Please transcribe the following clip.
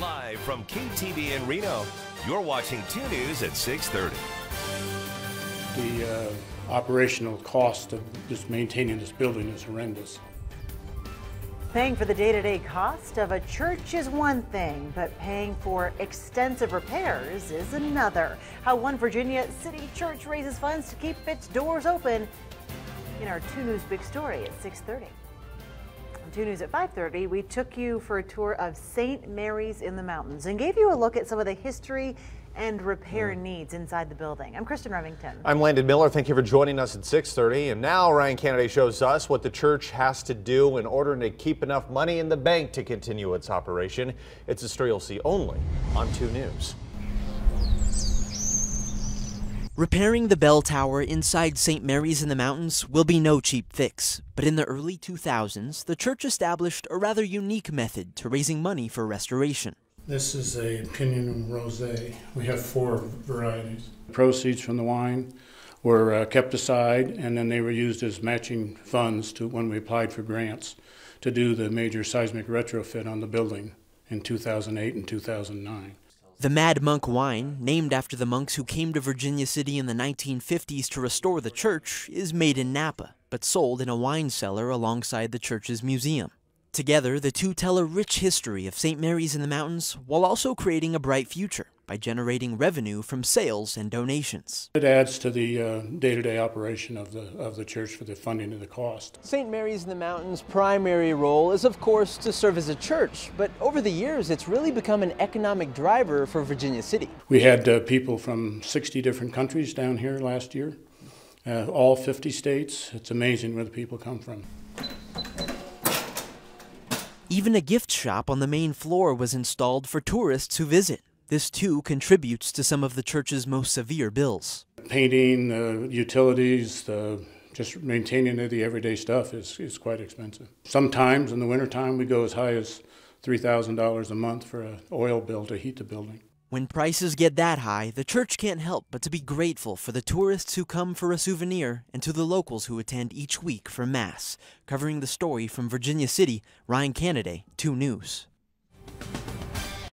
Live from KTV in Reno, you're watching 2 News at 6:30. The operational cost of just maintaining this building is horrendous. Paying for the day-to-day cost of a church is one thing, but paying for extensive repairs is another. How one Virginia City church raises funds to keep its doors open in our 2 News Big Story at 6:30. On 2 News at 5:30, we took you for a tour of St. Mary's in the Mountains and gave you a look at some of the history and repair needs inside the building. I'm Kristen Remington. I'm Landon Miller. Thank you for joining us at 6:30. And now Ryan Kennedy shows us what the church has to do in order to keep enough money in the bank to continue its operation. It's a story you'll see only on 2 News. Repairing the bell tower inside St. Mary's in the Mountains will be no cheap fix, but in the early 2000s, the church established a rather unique method to raising money for restoration. This is a Pinion Rosé. We have 4 varieties. Proceeds from the wine were kept aside, and then they were used as matching funds to when we applied for grants to do the major seismic retrofit on the building in 2008 and 2009. The Mad Monk wine, named after the monks who came to Virginia City in the 1950s to restore the church, is made in Napa, but sold in a wine cellar alongside the church's museum. Together, the two tell a rich history of St. Mary's in the Mountains while also creating a bright future by generating revenue from sales and donations. It adds to the day-to-day operation of the church for the funding of the cost. St. Mary's in the Mountains' primary role is, of course, to serve as a church, but over the years, it's really become an economic driver for Virginia City. We had people from 60 different countries down here last year, all 50 states. It's amazing where the people come from. Even a gift shop on the main floor was installed for tourists who visit. This too contributes to some of the church's most severe bills. Painting, utilities, just maintaining the everyday stuff is quite expensive. Sometimes in the wintertime we go as high as $3,000 a month for an oil bill to heat the building. When prices get that high, the church can't help but to be grateful for the tourists who come for a souvenir and to the locals who attend each week for Mass. Covering the story from Virginia City, Ryan Kennedy, 2 News.